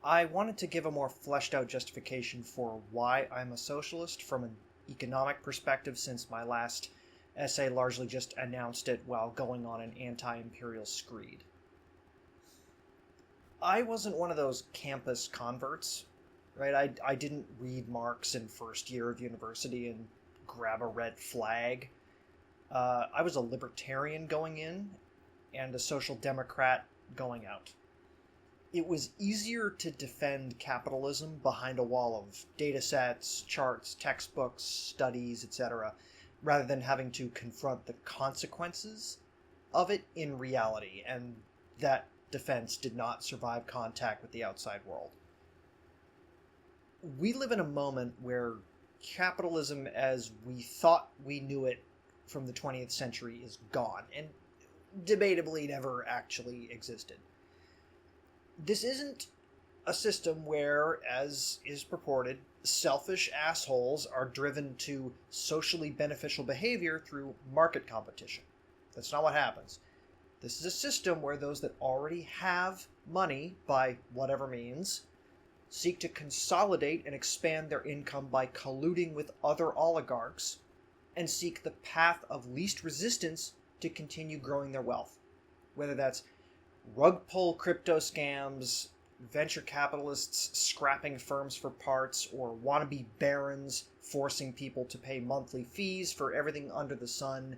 I wanted to give a more fleshed out justification for why I'm a socialist from an economic perspective, since my last essay largely just announced it while going on an anti-imperial screed. I wasn't one of those campus converts, right? I didn't read Marx in first year of university and grab a red flag. I was a libertarian going in and a social democrat going out. It was easier to defend capitalism behind a wall of data sets, charts, textbooks, studies, etc., rather than having to confront the consequences of it in reality, and that defense did not survive contact with the outside world. We live in a moment where capitalism as we thought we knew it from the 20th century is gone, and debatably never actually existed. This isn't a system where, as is purported, selfish assholes are driven to socially beneficial behavior through market competition. That's not what happens. This is a system where those that already have money, by whatever means, seek to consolidate and expand their income by colluding with other oligarchs, and seek the path of least resistance to continue growing their wealth. Whether that's rug pull crypto scams, venture capitalists scrapping firms for parts, or wannabe barons forcing people to pay monthly fees for everything under the sun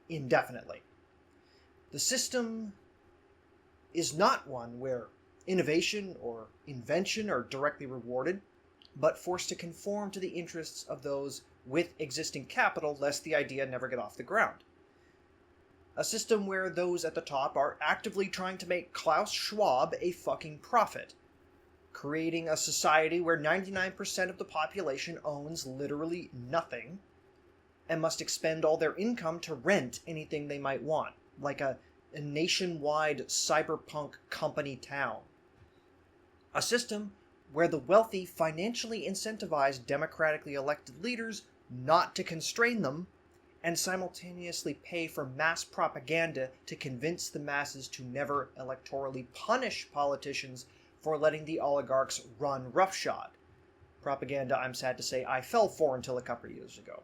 indefinitely. The system is not one where innovation or invention are directly rewarded, but forced to conform to the interests of those with existing capital lest the idea never get off the ground. A system where those at the top are actively trying to make Klaus Schwab a fucking profit, creating a society where 99% of the population owns literally nothing and must expend all their income to rent anything they might want, like a nationwide cyberpunk company town. A system where the wealthy financially incentivize democratically elected leaders not to constrain them, and simultaneously pay for mass propaganda to convince the masses to never electorally punish politicians for letting the oligarchs run roughshod. Propaganda, I'm sad to say, I fell for until a couple of years ago.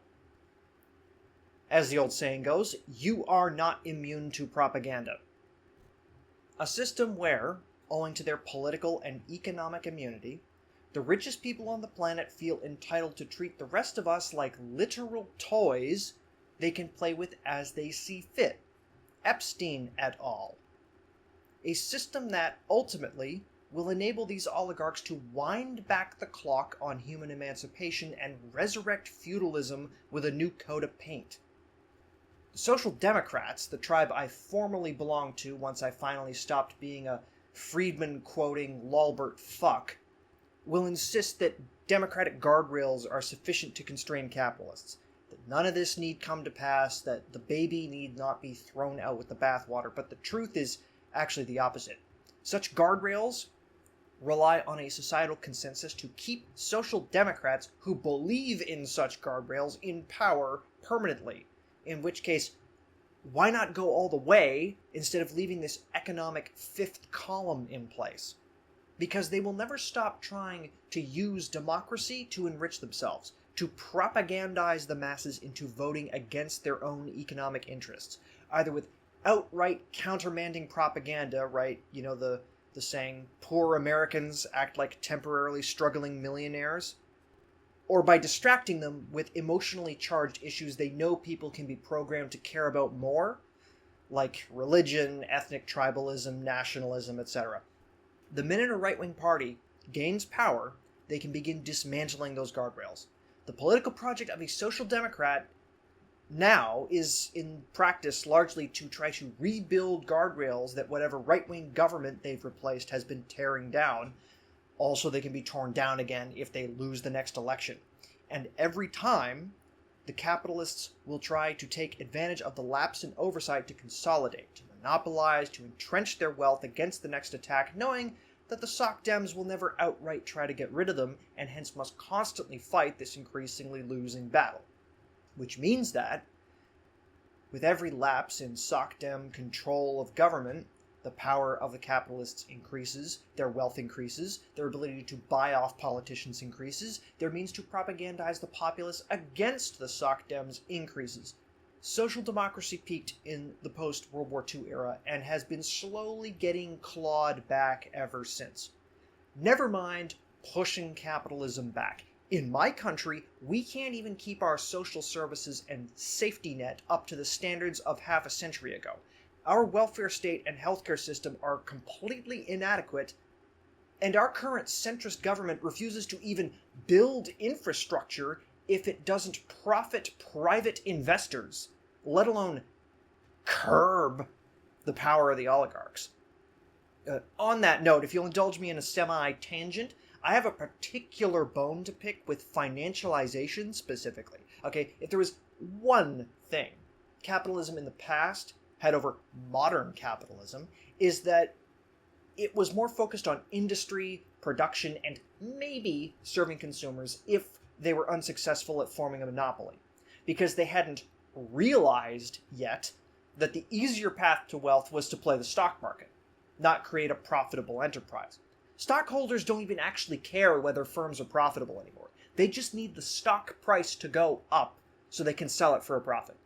As the old saying goes, you are not immune to propaganda. A system where, owing to their political and economic immunity, the richest people on the planet feel entitled to treat the rest of us like literal toys they can play with as they see fit. Epstein et al. A system that, ultimately, will enable these oligarchs to wind back the clock on human emancipation and resurrect feudalism with a new coat of paint. The Social Democrats, the tribe I formerly belonged to once I finally stopped being a Friedman-quoting Lolbert fuck, will insist that democratic guardrails are sufficient to constrain capitalists, that none of this need come to pass, that the baby need not be thrown out with the bathwater, but the truth is actually the opposite. Such guardrails rely on a societal consensus to keep social democrats who believe in such guardrails in power permanently, in which case, why not go all the way instead of leaving this economic fifth column in place? Because they will never stop trying to use democracy to enrich themselves, to propagandize the masses into voting against their own economic interests, either with outright countermanding propaganda, right? You know, the saying, poor Americans act like temporarily struggling millionaires, or by distracting them with emotionally charged issues they know people can be programmed to care about more, like religion, ethnic tribalism, nationalism, etc. The minute a right-wing party gains power, they can begin dismantling those guardrails. The political project of a social democrat now is in practice largely to try to rebuild guardrails that whatever right-wing government they've replaced has been tearing down. Also, they can be torn down again if they lose the next election. And every time, the capitalists will try to take advantage of the lapse in oversight to consolidate, to monopolize, to entrench their wealth against the next attack, knowing that the Soc Dems will never outright try to get rid of them, and hence must constantly fight this increasingly losing battle. Which means that, with every lapse in Soc Dem control of government, The power of the capitalists increases, their wealth increases, their ability to buy off politicians increases, their means to propagandize the populace against the Soc Dems increases. Social democracy peaked in the post-World War II era and has been slowly getting clawed back ever since. Never mind pushing capitalism back. In my country, we can't even keep our social services and safety net up to the standards of half a century ago. Our welfare state and healthcare system are completely inadequate, and our current centrist government refuses to even build infrastructure if it doesn't profit private investors, let alone curb the power of the oligarchs. On that note, if you'll indulge me in a semi-tangent, I have a particular bone to pick with financialization specifically. Okay, if there was one thing capitalism in the past had over modern capitalism, is that it was more focused on industry, production, and maybe serving consumers if they were unsuccessful at forming a monopoly. Because they hadn't realized yet that the easier path to wealth was to play the stock market, not create a profitable enterprise. Stockholders don't even actually care whether firms are profitable anymore. They just need the stock price to go up so they can sell it for a profit.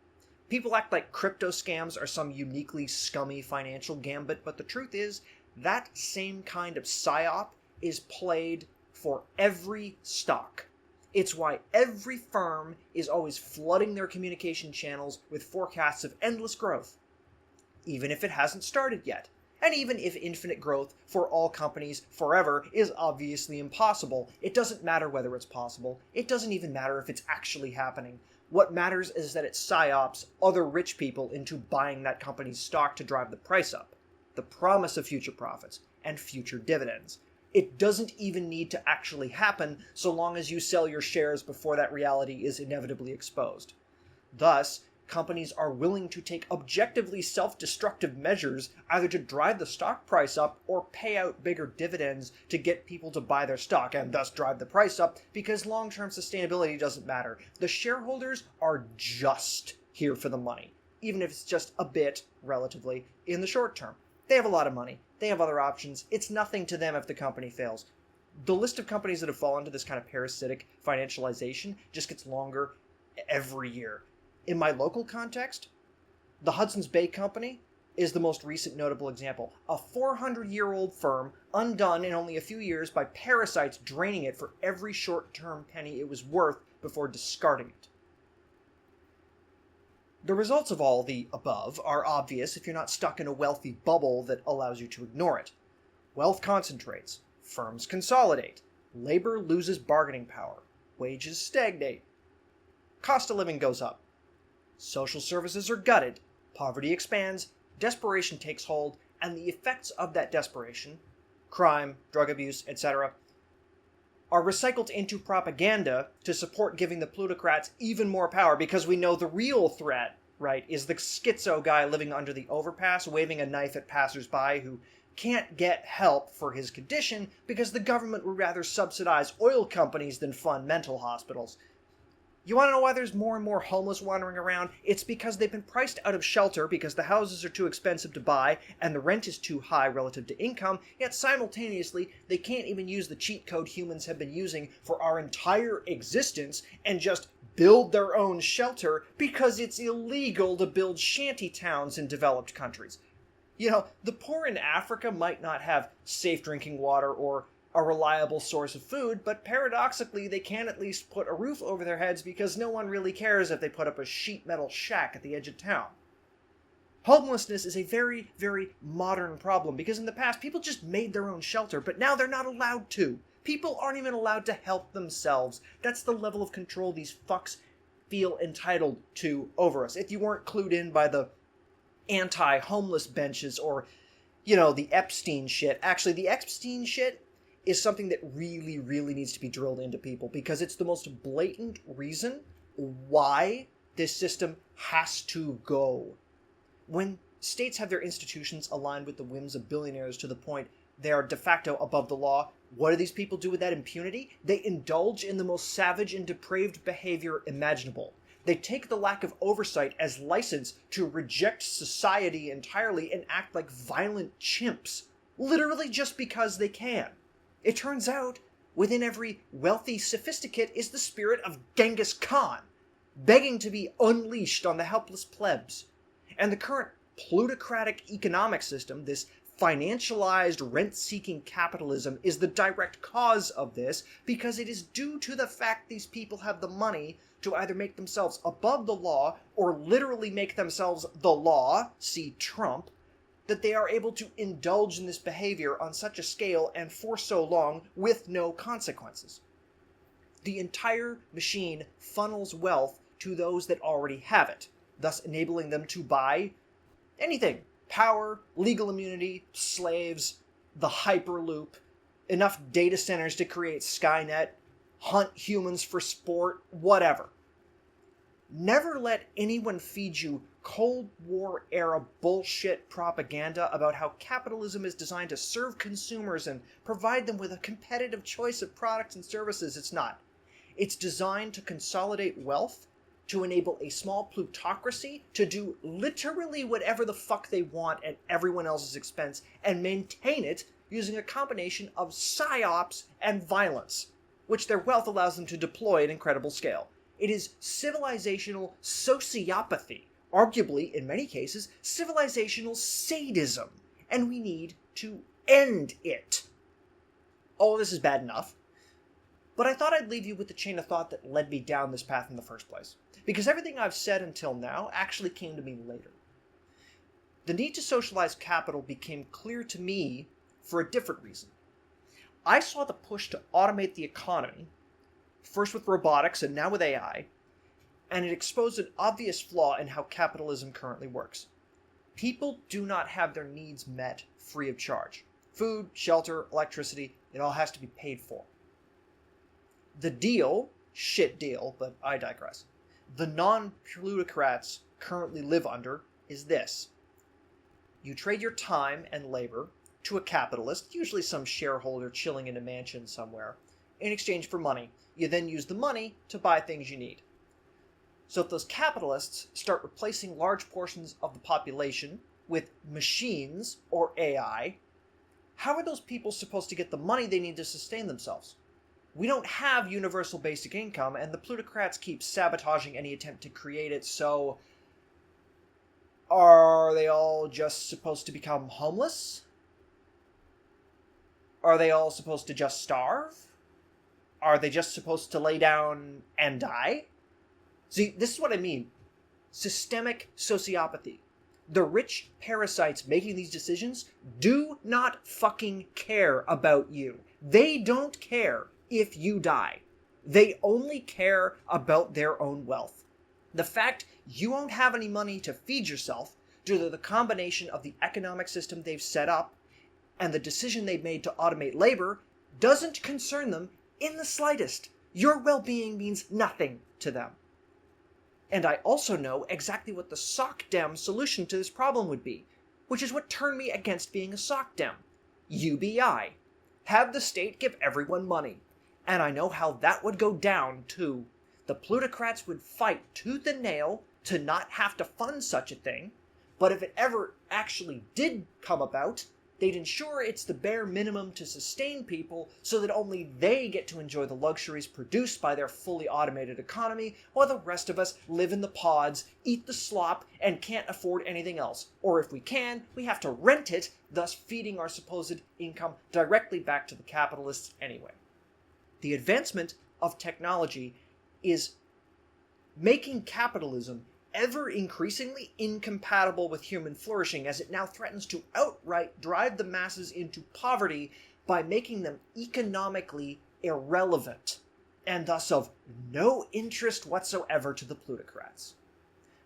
People act like crypto scams are some uniquely scummy financial gambit, but the truth is, that same kind of psyop is played for every stock. It's why every firm is always flooding their communication channels with forecasts of endless growth, even if it hasn't started yet. And even if infinite growth for all companies forever is obviously impossible, it doesn't matter whether it's possible. It doesn't even matter if it's actually happening. What matters is that it psyops other rich people into buying that company's stock to drive the price up. The promise of future profits and future dividends. It doesn't even need to actually happen so long as you sell your shares before that reality is inevitably exposed. Thus, companies are willing to take objectively self-destructive measures either to drive the stock price up or pay out bigger dividends to get people to buy their stock and thus drive the price up because long-term sustainability doesn't matter. The shareholders are just here for the money, even if it's just a bit, relatively, in the short term. They have a lot of money. They have other options. It's nothing to them if the company fails. The list of companies that have fallen into this kind of parasitic financialization just gets longer every year. In my local context, the Hudson's Bay Company is the most recent notable example. A 400-year-old firm undone in only a few years by parasites draining it for every short-term penny it was worth before discarding it. The results of all the above are obvious if you're not stuck in a wealthy bubble that allows you to ignore it. Wealth concentrates, firms consolidate, labor loses bargaining power, wages stagnate, cost of living goes up. Social services are gutted, poverty expands, desperation takes hold, and the effects of that desperation, crime, drug abuse, etc., are recycled into propaganda to support giving the plutocrats even more power because we know the real threat, right, is the schizo guy living under the overpass waving a knife at passersby who can't get help for his condition because the government would rather subsidize oil companies than fund mental hospitals. You want to know why there's more and more homeless wandering around? It's because they've been priced out of shelter because the houses are too expensive to buy and the rent is too high relative to income, yet simultaneously they can't even use the cheat code humans have been using for our entire existence and just build their own shelter because it's illegal to build shanty towns in developed countries. You know, the poor in Africa might not have safe drinking water or a reliable source of food, but paradoxically they can at least put a roof over their heads because no one really cares if they put up a sheet metal shack at the edge of town. Homelessness is a very, very modern problem because in the past people just made their own shelter, but now they're not allowed to. People aren't even allowed to help themselves. That's the level of control these fucks feel entitled to over us. If you weren't clued in by the anti-homeless benches or, you know, the Epstein shit. Actually, the Epstein shit is something that really, really needs to be drilled into people because it's the most blatant reason why this system has to go. When states have their institutions aligned with the whims of billionaires to the point they are de facto above the law, what do these people do with that impunity? They indulge in the most savage and depraved behavior imaginable. They take the lack of oversight as license to reject society entirely and act like violent chimps, literally just because they can. It turns out, within every wealthy sophisticate is the spirit of Genghis Khan, begging to be unleashed on the helpless plebs. And the current plutocratic economic system, this financialized rent-seeking capitalism, is the direct cause of this, because it is due to the fact these people have the money to either make themselves above the law or literally make themselves the law, see Trump, that they are able to indulge in this behavior on such a scale and for so long with no consequences. The entire machine funnels wealth to those that already have it, thus enabling them to buy anything. Power, legal immunity, slaves, the Hyperloop, enough data centers to create Skynet, hunt humans for sport, whatever. Never let anyone feed you Cold War era bullshit propaganda about how capitalism is designed to serve consumers and provide them with a competitive choice of products and services. It's not. It's designed to consolidate wealth, to enable a small plutocracy to do literally whatever the fuck they want at everyone else's expense and maintain it using a combination of psyops and violence, which their wealth allows them to deploy at incredible scale. It is civilizational sociopathy, arguably, in many cases, civilizational sadism, and we need to end it. All of this is bad enough, but I thought I'd leave you with the chain of thought that led me down this path in the first place, because everything I've said until now actually came to me later. The need to socialize capital became clear to me for a different reason. I saw the push to automate the economy, first with robotics and now with AI, and it exposed an obvious flaw in how capitalism currently works. People do not have their needs met free of charge. Food, shelter, electricity, it all has to be paid for. The deal, shit deal, but I digress, the non-plutocrats currently live under is this. You trade your time and labor to a capitalist, usually some shareholder chilling in a mansion somewhere, in exchange for money. You then use the money to buy things you need. So if those capitalists start replacing large portions of the population with machines or AI, how are those people supposed to get the money they need to sustain themselves? We don't have universal basic income, and the plutocrats keep sabotaging any attempt to create it, so are they all just supposed to become homeless? Are they all supposed to just starve? Are they just supposed to lay down and die? See, this is what I mean. Systemic sociopathy. The rich parasites making these decisions do not fucking care about you. They don't care if you die. They only care about their own wealth. The fact you won't have any money to feed yourself due to the combination of the economic system they've set up and the decision they've made to automate labor doesn't concern them in the slightest. Your well-being means nothing to them. And I also know exactly what the SOCDEM solution to this problem would be, which is what turned me against being a SOCDEM. UBI. Have the state give everyone money. And I know how that would go down, too. The plutocrats would fight tooth and nail to not have to fund such a thing, but if it ever actually did come about, they'd ensure it's the bare minimum to sustain people so that only they get to enjoy the luxuries produced by their fully automated economy, while the rest of us live in the pods, eat the slop, and can't afford anything else. Or if we can, we have to rent it, thus feeding our supposed income directly back to the capitalists anyway. The advancement of technology is making capitalism ever increasingly incompatible with human flourishing, as it now threatens to outright drive the masses into poverty by making them economically irrelevant, and thus of no interest whatsoever to the plutocrats.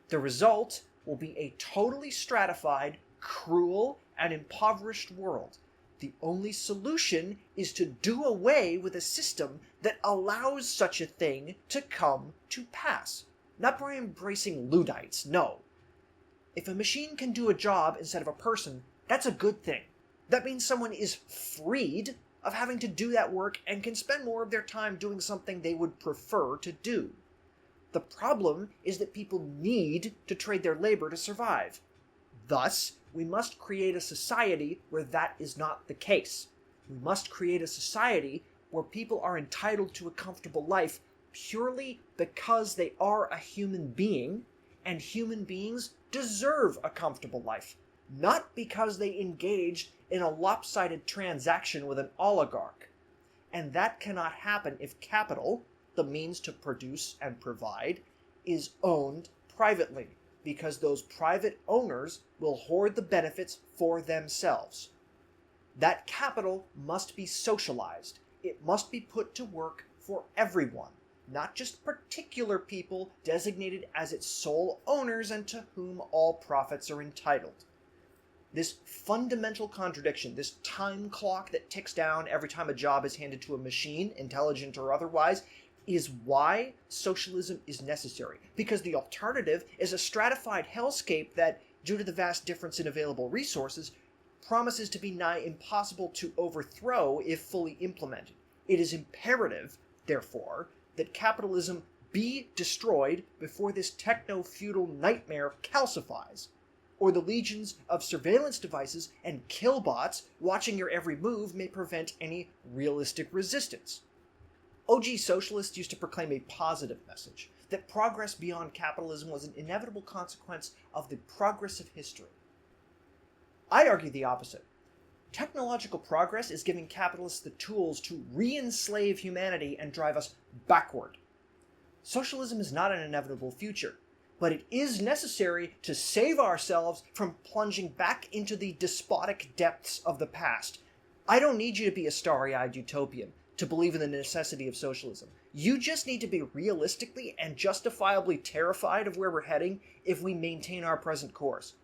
The result will be a totally stratified, cruel, and impoverished world. The only solution is to do away with a system that allows such a thing to come to pass. Not by embracing Luddites, no. If a machine can do a job instead of a person, that's a good thing. That means someone is freed of having to do that work and can spend more of their time doing something they would prefer to do. The problem is that people need to trade their labor to survive. Thus, we must create a society where that is not the case. We must create a society where people are entitled to a comfortable life purely because they are a human being, and human beings deserve a comfortable life, not because they engaged in a lopsided transaction with an oligarch. And that cannot happen if capital, the means to produce and provide, is owned privately, because those private owners will hoard the benefits for themselves. That capital must be socialized. It must be put to work for everyone, not just particular people designated as its sole owners and to whom all profits are entitled. This fundamental contradiction, this time clock that ticks down every time a job is handed to a machine, intelligent or otherwise, is why socialism is necessary. Because the alternative is a stratified hellscape that, due to the vast difference in available resources, promises to be nigh impossible to overthrow if fully implemented. It is imperative, therefore, that capitalism be destroyed before this techno-feudal nightmare calcifies, or the legions of surveillance devices and killbots watching your every move may prevent any realistic resistance. OG socialists used to proclaim a positive message, that progress beyond capitalism was an inevitable consequence of the progress of history. I argue the opposite. Technological progress is giving capitalists the tools to re-enslave humanity and drive us backward. Socialism is not an inevitable future, but it is necessary to save ourselves from plunging back into the despotic depths of the past. I don't need you to be a starry-eyed utopian to believe in the necessity of socialism. You just need to be realistically and justifiably terrified of where we're heading if we maintain our present course.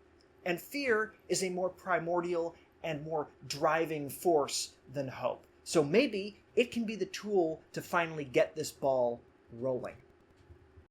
And fear is a more primordial and more driving force than hope. So maybe it can be the tool to finally get this ball rolling.